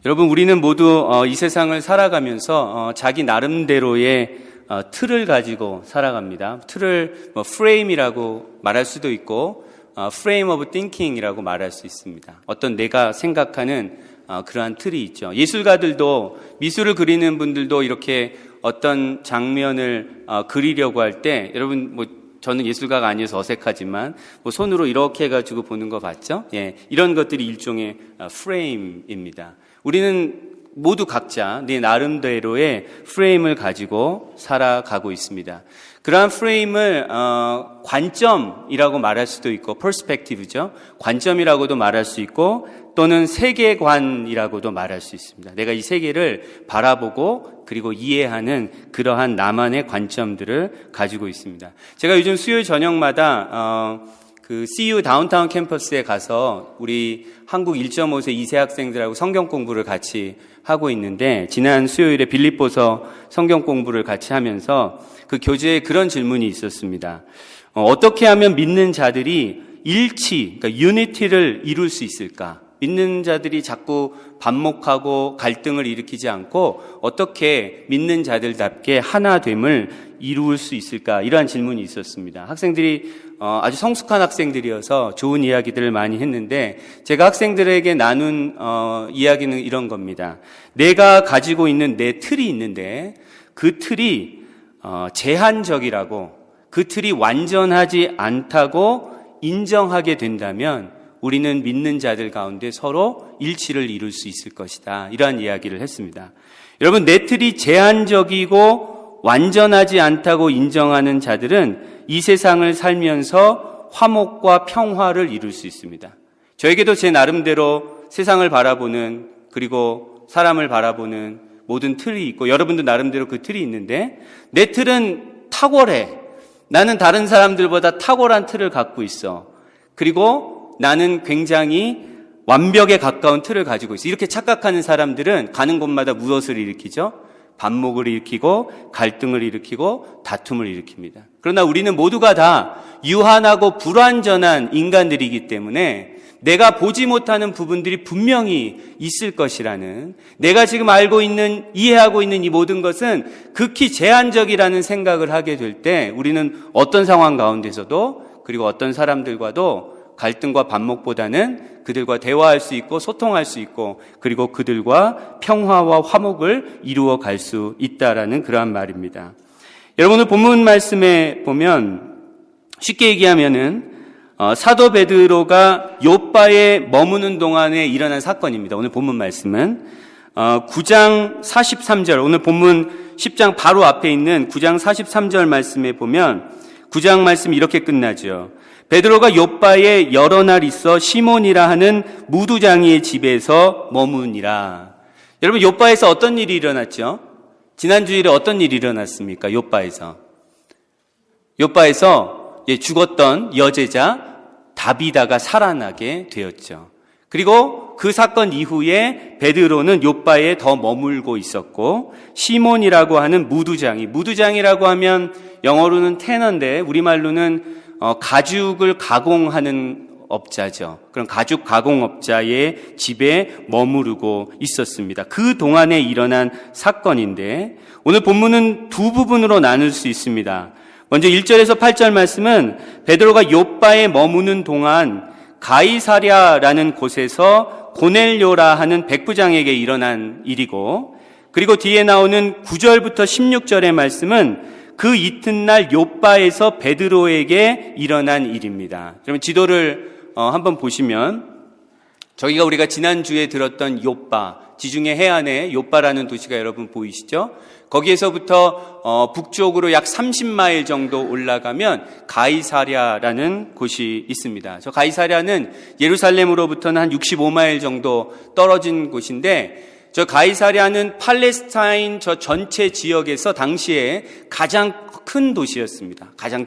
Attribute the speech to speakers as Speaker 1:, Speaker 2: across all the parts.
Speaker 1: 여러분, 우리는 모두 이 세상을 살아가면서 자기 나름대로의 틀을 가지고 살아갑니다. 틀을 프레임이라고 말할 수도 있고 frame of thinking이라고 말할 수 있습니다. 어떤 내가 생각하는 그러한 틀이 있죠. 예술가들도, 미술을 그리는 분들도 이렇게 어떤 장면을 그리려고 할 때, 여러분 저는 예술가가 아니어서 어색하지만 손으로 이렇게 해가지고 보는 거 봤죠? 예, 이런 것들이 일종의 프레임입니다. 우리는 모두 각자 내 나름대로의 프레임을 가지고 살아가고 있습니다. 그러한 프레임을 관점이라고 말할 수도 있고, 퍼스펙티브죠. 관점이라고도 말할 수 있고, 또는 세계관이라고도 말할 수 있습니다. 내가 이 세계를 바라보고 그리고 이해하는 그러한 나만의 관점들을 가지고 있습니다. 제가 요즘 수요일 저녁마다 CU 다운타운 캠퍼스에 가서 우리 한국 1.5세 2세 학생들하고 성경 공부를 같이 하고 있는데, 지난 수요일에 빌립보서 성경 공부를 같이 하면서 그 교재에 그런 질문이 있었습니다. 어떻게 하면 믿는 자들이 일치, 그러니까 유니티를 이룰 수 있을까? 믿는 자들이 자꾸 반목하고 갈등을 일으키지 않고 어떻게 믿는 자들답게 하나됨을 이룰 수 있을까? 이러한 질문이 있었습니다. 학생들이 아주 성숙한 학생들이어서 좋은 이야기들을 많이 했는데, 제가 학생들에게 나눈 이야기는 이런 겁니다. 내가 가지고 있는 내 틀이 있는데 그 틀이 제한적이라고, 그 틀이 완전하지 않다고 인정하게 된다면 우리는 믿는 자들 가운데 서로 일치를 이룰 수 있을 것이다. 이러한 이야기를 했습니다. 여러분, 내 틀이 제한적이고 완전하지 않다고 인정하는 자들은 이 세상을 살면서 화목과 평화를 이룰 수 있습니다. 저에게도 제 나름대로 세상을 바라보는, 그리고 사람을 바라보는 모든 틀이 있고, 여러분도 나름대로 그 틀이 있는데, 내 틀은 탁월해. 나는 다른 사람들보다 탁월한 틀을 갖고 있어. 그리고 나는 굉장히 완벽에 가까운 틀을 가지고 있어. 이렇게 착각하는 사람들은 가는 곳마다 무엇을 일으키죠? 반목을 일으키고 갈등을 일으키고 다툼을 일으킵니다. 그러나 우리는 모두가 다 유한하고 불완전한 인간들이기 때문에 내가 보지 못하는 부분들이 분명히 있을 것이라는, 내가 지금 알고 있는, 이해하고 있는 이 모든 것은 극히 제한적이라는 생각을 하게 될 때 우리는 어떤 상황 가운데서도, 그리고 어떤 사람들과도 갈등과 반목보다는 그들과 대화할 수 있고 소통할 수 있고, 그리고 그들과 평화와 화목을 이루어 갈 수 있다라는 그러한 말입니다. 여러분, 오늘 본문 말씀에 보면 쉽게 얘기하면은 사도 베드로가 욥바에 머무는 동안에 일어난 사건입니다. 오늘 본문 말씀은 9장 43절, 오늘 본문 10장 바로 앞에 있는 9장 43절 말씀에 보면 9장 말씀이 이렇게 끝나죠. 베드로가 욥바에 여러 날 있어 시몬이라 하는 무두장이의 집에서 머무니라. 여러분, 욥바에서 어떤 일이 일어났죠? 지난 주일에 어떤 일이 일어났습니까? 욥바에서 죽었던 여제자 다비다가 살아나게 되었죠. 그리고 그 사건 이후에 베드로는 욥바에 더 머물고 있었고, 시몬이라고 하는 무두장이라고 하면 영어로는 테너인데 우리말로는 가죽을 가공하는 업자죠. 그런 가죽 가공업자의 집에 머무르고 있었습니다. 그 동안에 일어난 사건인데, 오늘 본문은 두 부분으로 나눌 수 있습니다. 먼저 1절에서 8절 말씀은 베드로가 욥바에 머무는 동안 가이사랴라는 곳에서 고넬료라 하는 백부장에게 일어난 일이고, 그리고 뒤에 나오는 9절부터 16절의 말씀은 그 이튿날 욥바에서 베드로에게 일어난 일입니다. 그러면 지도를 한번 보시면, 저기가 우리가 지난주에 들었던 욥바, 지중해 해안에 욥바라는 도시가 여러분 보이시죠? 거기에서부터 북쪽으로 약 30마일 정도 올라가면 가이사랴라는 곳이 있습니다. 저 가이사랴는 예루살렘으로부터는 한 65마일 정도 떨어진 곳인데, 저 가이사랴는 팔레스타인 저 전체 지역에서 당시에 가장 큰 도시였습니다. 가장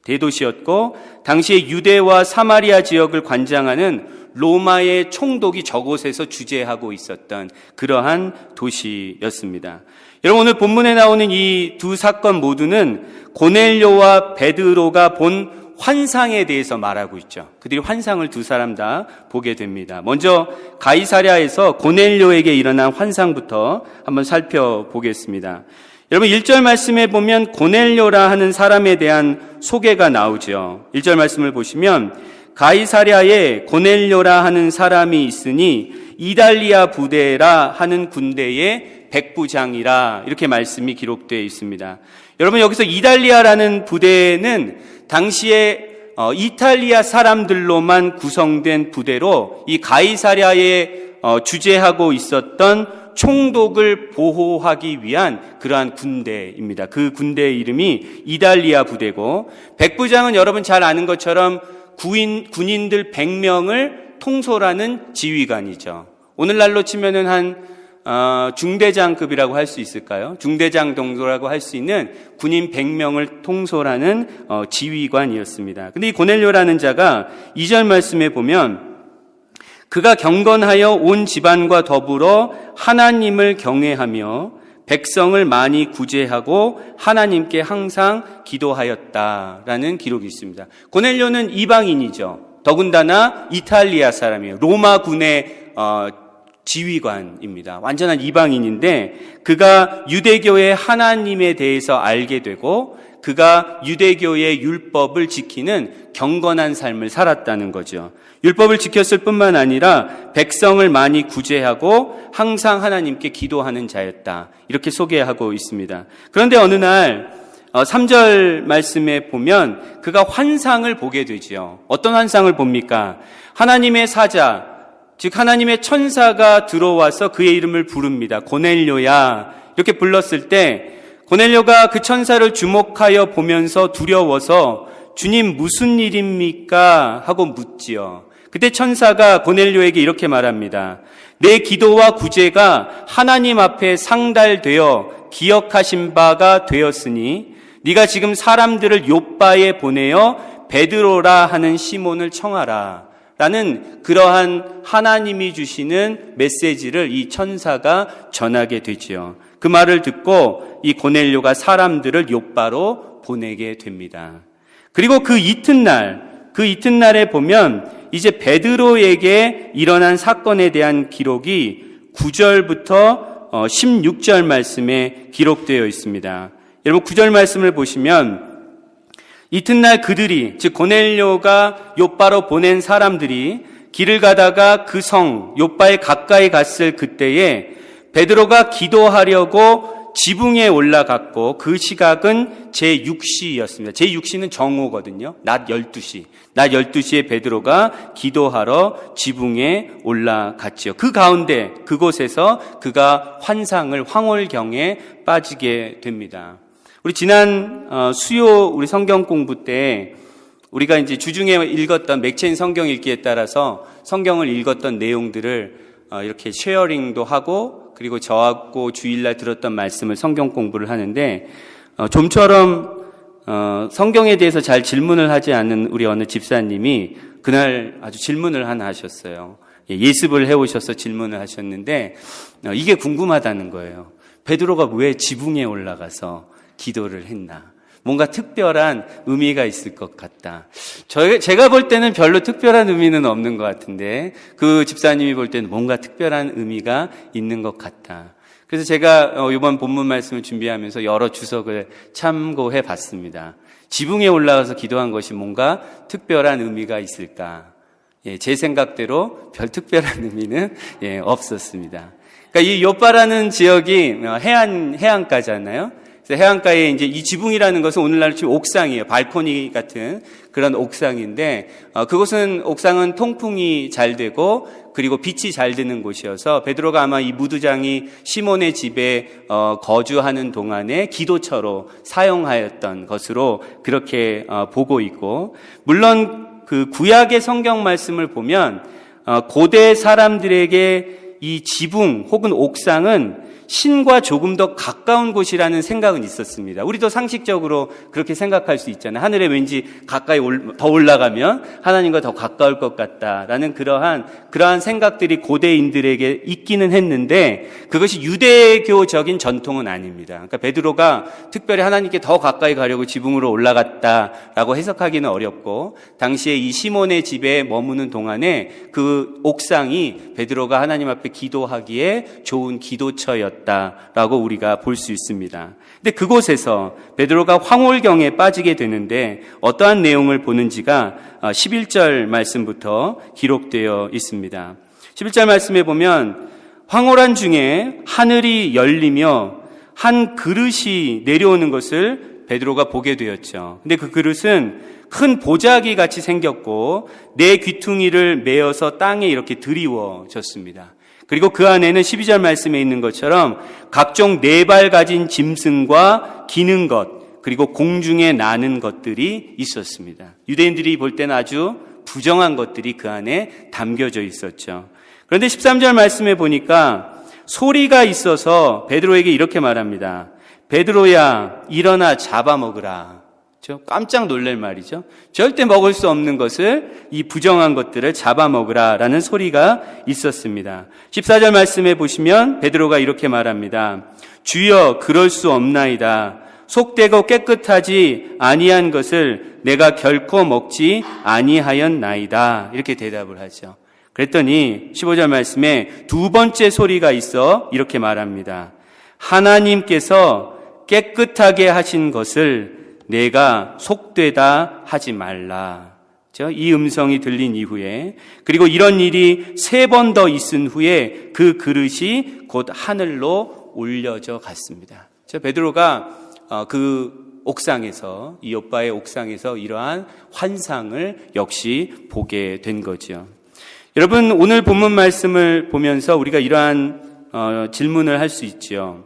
Speaker 1: 대도시였고, 당시에 유대와 사마리아 지역을 관장하는 로마의 총독이 저곳에서 주재하고 있었던 그러한 도시였습니다. 여러분, 오늘 본문에 나오는 이 두 사건 모두는 고넬료와 베드로가 본 환상에 대해서 말하고 있죠. 그들이 환상을 두 사람 다 보게 됩니다. 먼저 가이사랴에서 고넬료에게 일어난 환상부터 한번 살펴보겠습니다. 여러분 1절 말씀에 보면 고넬료라 하는 사람에 대한 소개가 나오죠. 1절 말씀을 보시면 가이사랴에 고넬료라 하는 사람이 있으니 이달리아 부대라 하는 군대의 백부장이라 이렇게 말씀이 기록되어 있습니다. 여러분 여기서 이달리아라는 부대는 당시에 이탈리아 사람들로만 구성된 부대로 이 가이사랴에 주재하고 있었던 총독을 보호하기 위한 그러한 군대입니다. 그 군대의 이름이 이달리아 부대고 백부장은 여러분 잘 아는 것처럼 군인들 100명을 통솔하는 지휘관이죠. 오늘날로 치면은 한 중대장급이라고 할 수 있을까요? 중대장 정도라고 할 수 있는 군인 100명을 통솔하는 지휘관이었습니다. 근데 이 고넬료라는 자가 2절 말씀에 보면 그가 경건하여 온 집안과 더불어 하나님을 경외하며 백성을 많이 구제하고 하나님께 항상 기도하였다라는 기록이 있습니다. 고넬료는 이방인이죠. 더군다나 이탈리아 사람이에요. 로마 군의 지휘관입니다. 완전한 이방인인데 그가 유대교의 하나님에 대해서 알게 되고 그가 유대교의 율법을 지키는 경건한 삶을 살았다는 거죠. 율법을 지켰을 뿐만 아니라 백성을 많이 구제하고 항상 하나님께 기도하는 자였다. 이렇게 소개하고 있습니다. 그런데 어느 날 3절 말씀에 보면 그가 환상을 보게 되죠. 어떤 환상을 봅니까? 하나님의 사자, 즉 하나님의 천사가 들어와서 그의 이름을 부릅니다. 고넬료야 이렇게 불렀을 때 고넬료가 그 천사를 주목하여 보면서 두려워서 주님 무슨 일입니까? 하고 묻지요. 그때 천사가 고넬료에게 이렇게 말합니다. 내 기도와 구제가 하나님 앞에 상달되어 기억하신 바가 되었으니 네가 지금 사람들을 욥바에 보내어 베드로라 하는 시몬을 청하라 라는 그러한 하나님이 주시는 메시지를 이 천사가 전하게 되지요. 그 말을 듣고 이 고넬료가 사람들을 욥바로 보내게 됩니다. 그리고 그 이튿날에 보면 이제 베드로에게 일어난 사건에 대한 기록이 9절부터 16절 말씀에 기록되어 있습니다. 여러분 9절 말씀을 보시면 이튿날 그들이 즉 고넬료가 욥바로 보낸 사람들이 길을 가다가 그 성 욥바에 가까이 갔을 그때에 베드로가 기도하려고 지붕에 올라갔고 그 시각은 제6시였습니다. 제6시는 정오거든요. 낮 12시. 낮 12시에 베드로가 기도하러 지붕에 올라갔지요. 그 가운데 그곳에서 그가 황홀경에 빠지게 됩니다. 우리 지난 수요 우리 성경 공부 때 우리가 이제 주중에 읽었던 맥체인 성경 읽기에 따라서 성경을 읽었던 내용들을 이렇게 쉐어링도 하고 그리고 저하고 주일날 들었던 말씀을 성경 공부를 하는데 좀처럼 성경에 대해서 잘 질문을 하지 않는 우리 어느 집사님이 그날 아주 질문을 하나 하셨어요. 예습을 해오셔서 질문을 하셨는데 이게 궁금하다는 거예요. 베드로가 왜 지붕에 올라가서 기도를 했나? 뭔가 특별한 의미가 있을 것 같다. 제가 볼 때는 별로 특별한 의미는 없는 것 같은데 그 집사님이 볼 때는 뭔가 특별한 의미가 있는 것 같다. 그래서 제가 이번 본문 말씀을 준비하면서 여러 주석을 참고해 봤습니다. 지붕에 올라가서 기도한 것이 뭔가 특별한 의미가 있을까? 제 생각대로 별 특별한 의미는 없었습니다. 그러니까 이 욥바라는 지역이 해안가잖아요. 그래서 해안가에 이제 이 지붕이라는 것은 오늘날 지금 옥상이에요. 발코니 같은 그런 옥상인데, 그곳은 옥상은 통풍이 잘 되고, 그리고 빛이 잘 드는 곳이어서, 베드로가 아마 이 무두장이 시몬의 집에, 거주하는 동안에 기도처로 사용하였던 것으로 그렇게, 보고 있고, 물론 그 구약의 성경 말씀을 보면, 고대 사람들에게 이 지붕 혹은 옥상은 신과 조금 더 가까운 곳이라는 생각은 있었습니다. 우리도 상식적으로 그렇게 생각할 수 있잖아요. 하늘에 왠지 가까이 더 올라가면 하나님과 더 가까울 것 같다라는 그러한 생각들이 고대인들에게 있기는 했는데 그것이 유대교적인 전통은 아닙니다. 그러니까 베드로가 특별히 하나님께 더 가까이 가려고 지붕으로 올라갔다라고 해석하기는 어렵고 당시에 이 시몬의 집에 머무는 동안에 그 옥상이 베드로가 하나님 앞에 기도하기에 좋은 기도처였다라고 우리가 볼 수 있습니다. 근데 그곳에서 베드로가 황홀경에 빠지게 되는데 어떠한 내용을 보는지가 11절 말씀부터 기록되어 있습니다. 11절 말씀에 보면 황홀한 중에 하늘이 열리며 한 그릇이 내려오는 것을 베드로가 보게 되었죠. 근데 그 그릇은 큰 보자기 같이 생겼고 네 귀퉁이를 메어서 땅에 이렇게 드리워졌습니다. 그리고 그 안에는 12절 말씀에 있는 것처럼 각종 네 발 가진 짐승과 기는 것 그리고 공중에 나는 것들이 있었습니다. 유대인들이 볼 때는 아주 부정한 것들이 그 안에 담겨져 있었죠. 그런데 13절 말씀에 보니까 소리가 있어서 베드로에게 이렇게 말합니다. 베드로야 일어나 잡아먹으라. 깜짝 놀랄 말이죠. 절대 먹을 수 없는 것을 이 부정한 것들을 잡아먹으라 라는 소리가 있었습니다. 14절 말씀에 보시면 베드로가 이렇게 말합니다. 주여 그럴 수 없나이다. 속되고 깨끗하지 아니한 것을 내가 결코 먹지 아니하였나이다. 이렇게 대답을 하죠. 그랬더니 15절 말씀에 두 번째 소리가 있어 이렇게 말합니다. 하나님께서 깨끗하게 하신 것을 내가 속되다 하지 말라. 이 음성이 들린 이후에 그리고 이런 일이 3번 더 있은 후에 그 그릇이 곧 하늘로 올려져 갔습니다. 베드로가 그 옥상에서 이 오빠의 옥상에서 이러한 환상을 역시 보게 된 거죠. 여러분 오늘 본문 말씀을 보면서 우리가 이러한 질문을 할 수 있죠.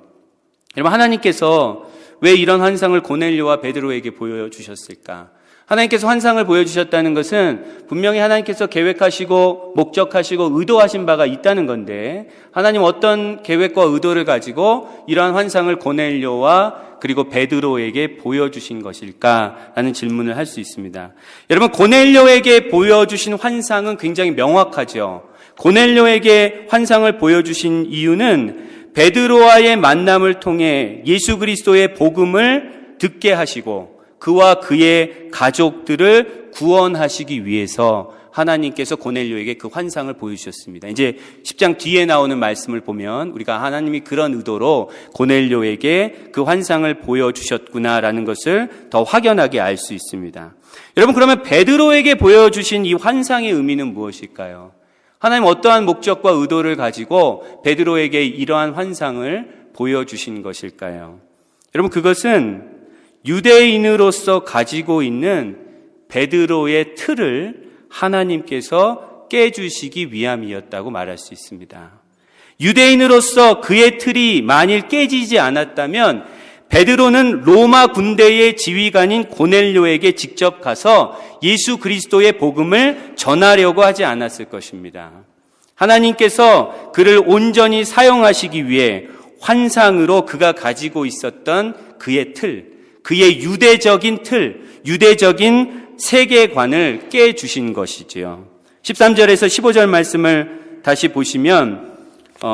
Speaker 1: 여러분 하나님께서 왜 이런 환상을 고넬료와 베드로에게 보여주셨을까? 하나님께서 환상을 보여주셨다는 것은 분명히 하나님께서 계획하시고 목적하시고 의도하신 바가 있다는 건데 하나님 어떤 계획과 의도를 가지고 이러한 환상을 고넬료와 그리고 베드로에게 보여주신 것일까라는 질문을 할 수 있습니다. 여러분 고넬료에게 보여주신 환상은 굉장히 명확하죠. 고넬료에게 환상을 보여주신 이유는 베드로와의 만남을 통해 예수 그리스도의 복음을 듣게 하시고 그와 그의 가족들을 구원하시기 위해서 하나님께서 고넬료에게 그 환상을 보여주셨습니다. 이제 10장 뒤에 나오는 말씀을 보면 우리가 하나님이 그런 의도로 고넬료에게 그 환상을 보여주셨구나라는 것을 더 확연하게 알 수 있습니다. 여러분 그러면 베드로에게 보여주신 이 환상의 의미는 무엇일까요? 하나님 어떠한 목적과 의도를 가지고 베드로에게 이러한 환상을 보여주신 것일까요? 여러분 그것은 유대인으로서 가지고 있는 베드로의 틀을 하나님께서 깨주시기 위함이었다고 말할 수 있습니다. 유대인으로서 그의 틀이 만일 깨지지 않았다면 베드로는 로마 군대의 지휘관인 고넬료에게 직접 가서 예수 그리스도의 복음을 전하려고 하지 않았을 것입니다. 하나님께서 그를 온전히 사용하시기 위해 환상으로 그가 가지고 있었던 그의 틀, 그의 유대적인 틀, 유대적인 세계관을 깨주신 것이지요. 13절에서 15절 말씀을 다시 보시면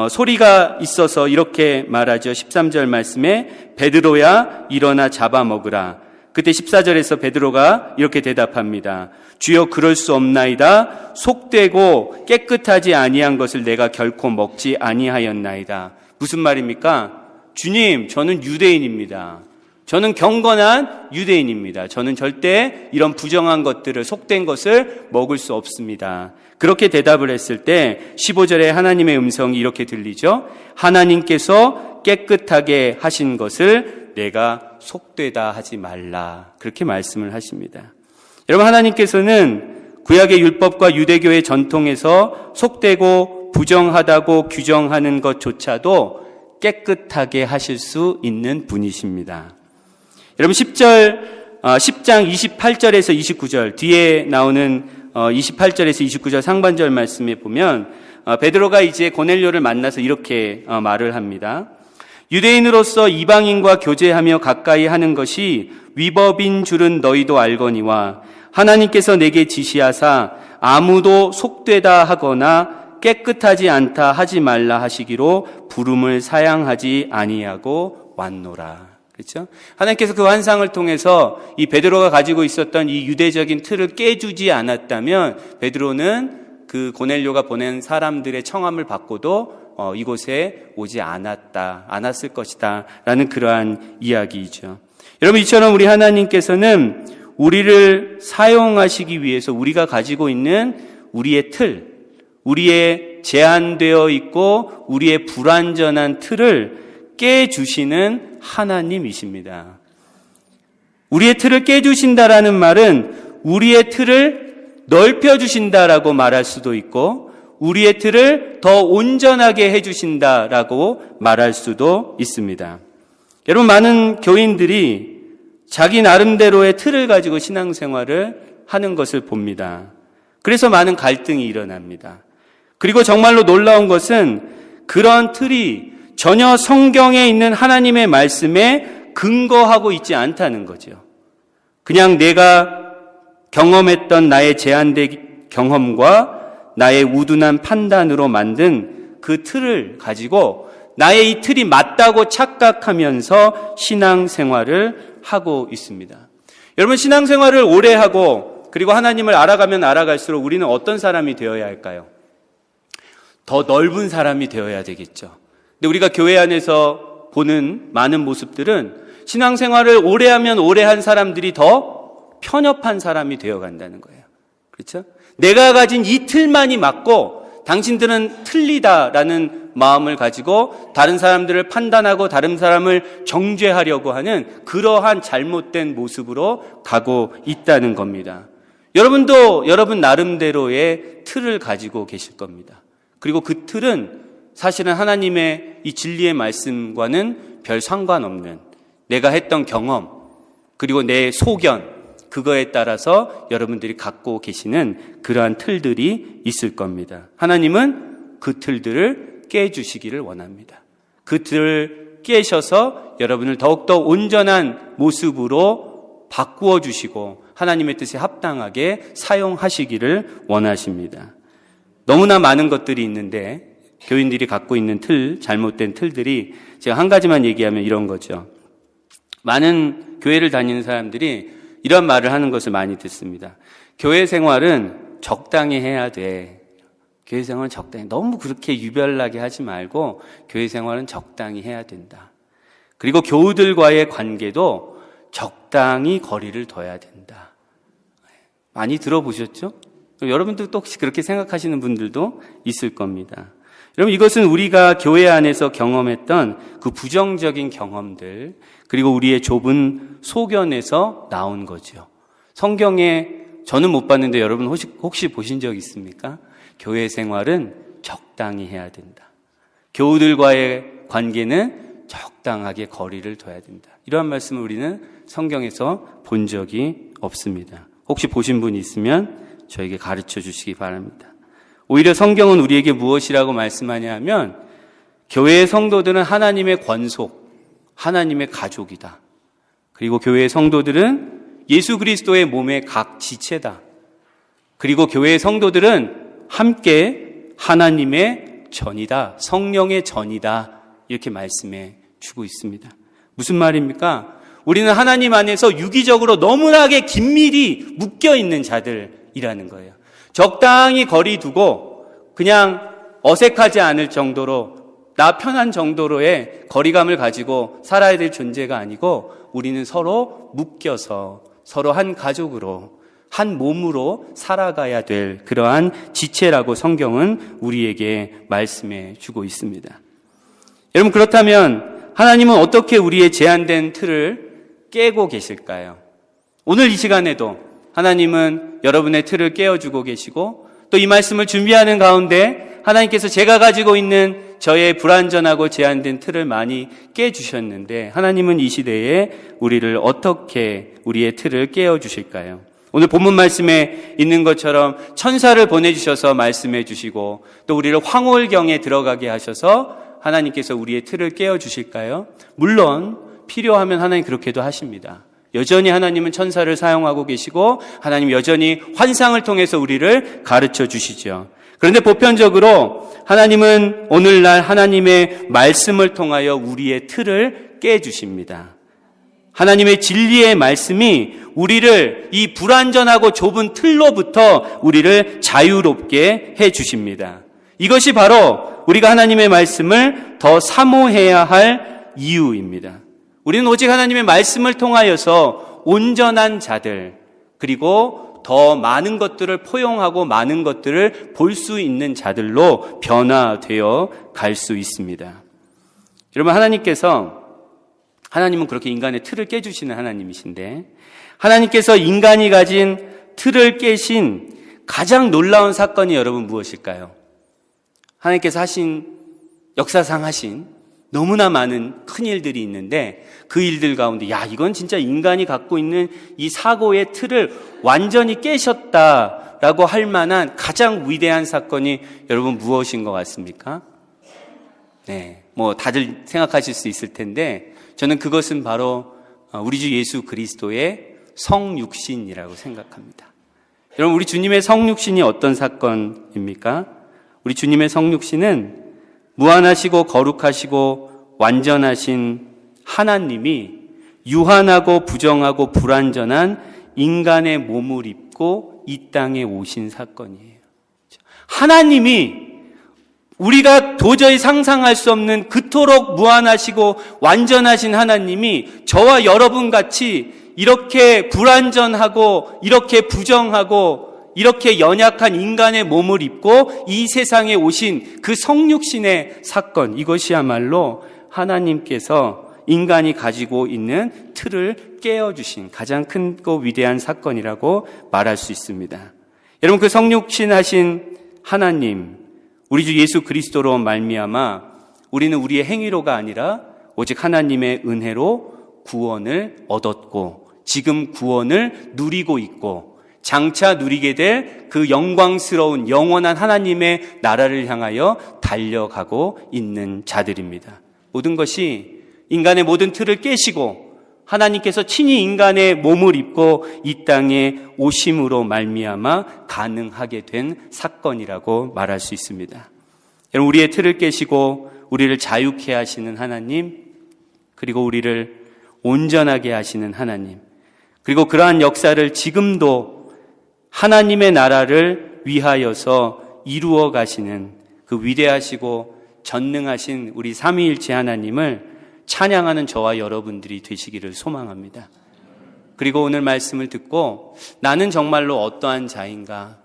Speaker 1: 소리가 있어서 이렇게 말하죠. 13절 말씀에 베드로야 일어나 잡아먹으라. 그때 14절에서 베드로가 이렇게 대답합니다. 주여 그럴 수 없나이다. 속되고 깨끗하지 아니한 것을 내가 결코 먹지 아니하였나이다. 무슨 말입니까? 주님, 저는 유대인입니다. 저는 경건한 유대인입니다. 저는 절대 이런 부정한 것들을, 속된 것을 먹을 수 없습니다. 그렇게 대답을 했을 때 15절에 하나님의 음성이 이렇게 들리죠. 하나님께서 깨끗하게 하신 것을 내가 속되다 하지 말라. 그렇게 말씀을 하십니다. 여러분 하나님께서는 구약의 율법과 유대교의 전통에서 속되고 부정하다고 규정하는 것조차도 깨끗하게 하실 수 있는 분이십니다. 여러분 10장 28절에서 29절 뒤에 나오는 28절에서 29절 상반절 말씀에 보면 베드로가 이제 고넬료를 만나서 이렇게 말을 합니다. 유대인으로서 이방인과 교제하며 가까이 하는 것이 위법인 줄은 너희도 알거니와 하나님께서 내게 지시하사 아무도 속되다 하거나 깨끗하지 않다 하지 말라 하시기로 부름을 사양하지 아니하고 왔노라. 그렇죠? 하나님께서 그 환상을 통해서 이 베드로가 가지고 있었던 이 유대적인 틀을 깨주지 않았다면 베드로는 그 고넬료가 보낸 사람들의 청함을 받고도 이곳에 오지 않았을 것이다 라는 그러한 이야기이죠. 여러분, 이처럼 우리 하나님께서는 우리를 사용하시기 위해서 우리가 가지고 있는 우리의 틀, 우리의 제한되어 있고 우리의 불완전한 틀을 깨주시는 하나님이십니다. 우리의 틀을 깨주신다라는 말은 우리의 틀을 넓혀주신다라고 말할 수도 있고 우리의 틀을 더 온전하게 해주신다라고 말할 수도 있습니다. 여러분, 많은 교인들이 자기 나름대로의 틀을 가지고 신앙생활을 하는 것을 봅니다. 그래서 많은 갈등이 일어납니다. 그리고 정말로 놀라운 것은 그런 틀이 전혀 성경에 있는 하나님의 말씀에 근거하고 있지 않다는 거죠. 그냥 내가 경험했던 나의 제한된 경험과 나의 우둔한 판단으로 만든 그 틀을 가지고 나의 이 틀이 맞다고 착각하면서 신앙생활을 하고 있습니다. 여러분, 신앙생활을 오래 하고 그리고 하나님을 알아가면 알아갈수록 우리는 어떤 사람이 되어야 할까요? 더 넓은 사람이 되어야 되겠죠. 근데 우리가 교회 안에서 보는 많은 모습들은 신앙생활을 오래 하면 오래 한 사람들이 더 편협한 사람이 되어간다는 거예요. 그렇죠? 내가 가진 이 틀만이 맞고 당신들은 틀리다라는 마음을 가지고 다른 사람들을 판단하고 다른 사람을 정죄하려고 하는 그러한 잘못된 모습으로 가고 있다는 겁니다. 여러분도 여러분 나름대로의 틀을 가지고 계실 겁니다. 그리고 그 틀은 사실은 하나님의 이 진리의 말씀과는 별 상관없는 내가 했던 경험 그리고 내 소견 그거에 따라서 여러분들이 갖고 계시는 그러한 틀들이 있을 겁니다. 하나님은 그 틀들을 깨주시기를 원합니다. 그 틀을 깨셔서 여러분을 더욱더 온전한 모습으로 바꾸어 주시고 하나님의 뜻에 합당하게 사용하시기를 원하십니다. 너무나 많은 것들이 있는데 교인들이 갖고 있는 틀, 잘못된 틀들이 제가 한 가지만 얘기하면 이런 거죠. 많은 교회를 다니는 사람들이 이런 말을 하는 것을 많이 듣습니다. 교회 생활은 적당히 해야 돼. 교회 생활은 적당히, 너무 그렇게 유별나게 하지 말고 교회 생활은 적당히 해야 된다. 그리고 교우들과의 관계도 적당히 거리를 둬야 된다. 많이 들어보셨죠? 여러분들도 혹시 그렇게 생각하시는 분들도 있을 겁니다. 여러분, 이것은 우리가 교회 안에서 경험했던 그 부정적인 경험들 그리고 우리의 좁은 소견에서 나온 거죠. 성경에 저는 못 봤는데 여러분 혹시 보신 적 있습니까? 교회 생활은 적당히 해야 된다. 교우들과의 관계는 적당하게 거리를 둬야 된다. 이러한 말씀을 우리는 성경에서 본 적이 없습니다. 혹시 보신 분 있으면 저에게 가르쳐 주시기 바랍니다. 오히려 성경은 우리에게 무엇이라고 말씀하냐 하면 교회의 성도들은 하나님의 권속, 하나님의 가족이다. 그리고 교회의 성도들은 예수 그리스도의 몸의 각 지체다. 그리고 교회의 성도들은 함께 하나님의 전이다. 성령의 전이다. 이렇게 말씀해 주고 있습니다. 무슨 말입니까? 우리는 하나님 안에서 유기적으로 너무나게 긴밀히 묶여있는 자들이라는 거예요. 적당히 거리 두고 그냥 어색하지 않을 정도로 나 편한 정도로의 거리감을 가지고 살아야 될 존재가 아니고 우리는 서로 묶여서 서로 한 가족으로 한 몸으로 살아가야 될 그러한 지체라고 성경은 우리에게 말씀해 주고 있습니다. 여러분, 그렇다면 하나님은 어떻게 우리의 제한된 틀을 깨고 계실까요? 오늘 이 시간에도 하나님은 여러분의 틀을 깨어주고 계시고 또 이 말씀을 준비하는 가운데 하나님께서 제가 가지고 있는 저의 불완전하고 제한된 틀을 많이 깨주셨는데 하나님은 이 시대에 우리를 어떻게 우리의 틀을 깨어주실까요? 오늘 본문 말씀에 있는 것처럼 천사를 보내주셔서 말씀해 주시고 또 우리를 황홀경에 들어가게 하셔서 하나님께서 우리의 틀을 깨어주실까요? 물론 필요하면 하나님 그렇게도 하십니다. 여전히 하나님은 천사를 사용하고 계시고 하나님 여전히 환상을 통해서 우리를 가르쳐 주시죠. 그런데 보편적으로 하나님은 오늘날 하나님의 말씀을 통하여 우리의 틀을 깨주십니다. 하나님의 진리의 말씀이 우리를 이 불완전하고 좁은 틀로부터 우리를 자유롭게 해주십니다. 이것이 바로 우리가 하나님의 말씀을 더 사모해야 할 이유입니다. 우리는 오직 하나님의 말씀을 통하여서 온전한 자들, 그리고 더 많은 것들을 포용하고 많은 것들을 볼 수 있는 자들로 변화되어 갈 수 있습니다. 여러분, 하나님은 그렇게 인간의 틀을 깨주시는 하나님이신데, 하나님께서 인간이 가진 틀을 깨신 가장 놀라운 사건이 여러분 무엇일까요? 하나님께서 역사상 하신 너무나 많은 큰 일들이 있는데, 그 일들 가운데 이건 진짜 인간이 갖고 있는 이 사고의 틀을 완전히 깨셨다라고 할 만한 가장 위대한 사건이 여러분 무엇인 것 같습니까? 네, 다들 생각하실 수 있을 텐데, 저는 그것은 바로 우리 주 예수 그리스도의 성육신이라고 생각합니다. 여러분, 우리 주님의 성육신이 어떤 사건입니까? 우리 주님의 성육신은 무한하시고 거룩하시고 완전하신 하나님이 유한하고 부정하고 불완전한 인간의 몸을 입고 이 땅에 오신 사건이에요. 하나님이 우리가 도저히 상상할 수 없는 그토록 무한하시고 완전하신 하나님이 저와 여러분 같이 이렇게 불완전하고 이렇게 부정하고 이렇게 연약한 인간의 몸을 입고 이 세상에 오신 그 성육신의 사건, 이것이야말로 하나님께서 인간이 가지고 있는 틀을 깨어주신 가장 크고 위대한 사건이라고 말할 수 있습니다. 여러분, 그 성육신 하신 하나님, 우리 주 예수 그리스도로 말미암아 우리는 우리의 행위로가 아니라 오직 하나님의 은혜로 구원을 얻었고 지금 구원을 누리고 있고 장차 누리게 될 그 영광스러운 영원한 하나님의 나라를 향하여 달려가고 있는 자들입니다. 모든 것이 인간의 모든 틀을 깨시고 하나님께서 친히 인간의 몸을 입고 이 땅에 오심으로 말미암아 가능하게 된 사건이라고 말할 수 있습니다. 여러분, 우리의 틀을 깨시고 우리를 자유케 하시는 하나님, 그리고 우리를 온전하게 하시는 하나님, 그리고 그러한 역사를 지금도 하나님의 나라를 위하여서 이루어 가시는 그 위대하시고 전능하신 우리 삼위일체 하나님을 찬양하는 저와 여러분들이 되시기를 소망합니다. 그리고 오늘 말씀을 듣고 나는 정말로 어떠한 자인가?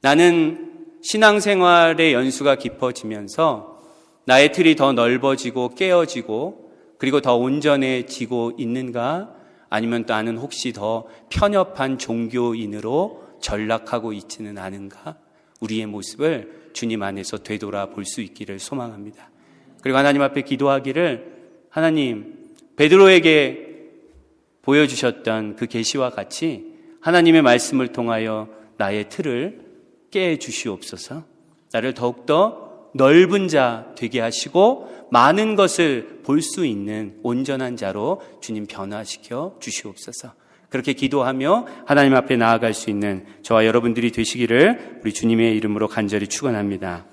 Speaker 1: 나는 신앙생활의 연수가 깊어지면서 나의 틀이 더 넓어지고 깨어지고 그리고 더 온전해지고 있는가? 아니면 나는 혹시 더 편협한 종교인으로 전락하고 있지는 않은가? 우리의 모습을 주님 안에서 되돌아볼 수 있기를 소망합니다. 그리고 하나님 앞에 기도하기를, 하나님, 베드로에게 보여주셨던 그 계시와 같이 하나님의 말씀을 통하여 나의 틀을 깨주시옵소서. 나를 더욱더 넓은 자 되게 하시고 많은 것을 볼 수 있는 온전한 자로 주님 변화시켜 주시옵소서. 그렇게 기도하며 하나님 앞에 나아갈 수 있는 저와 여러분들이 되시기를 우리 주님의 이름으로 간절히 축원합니다.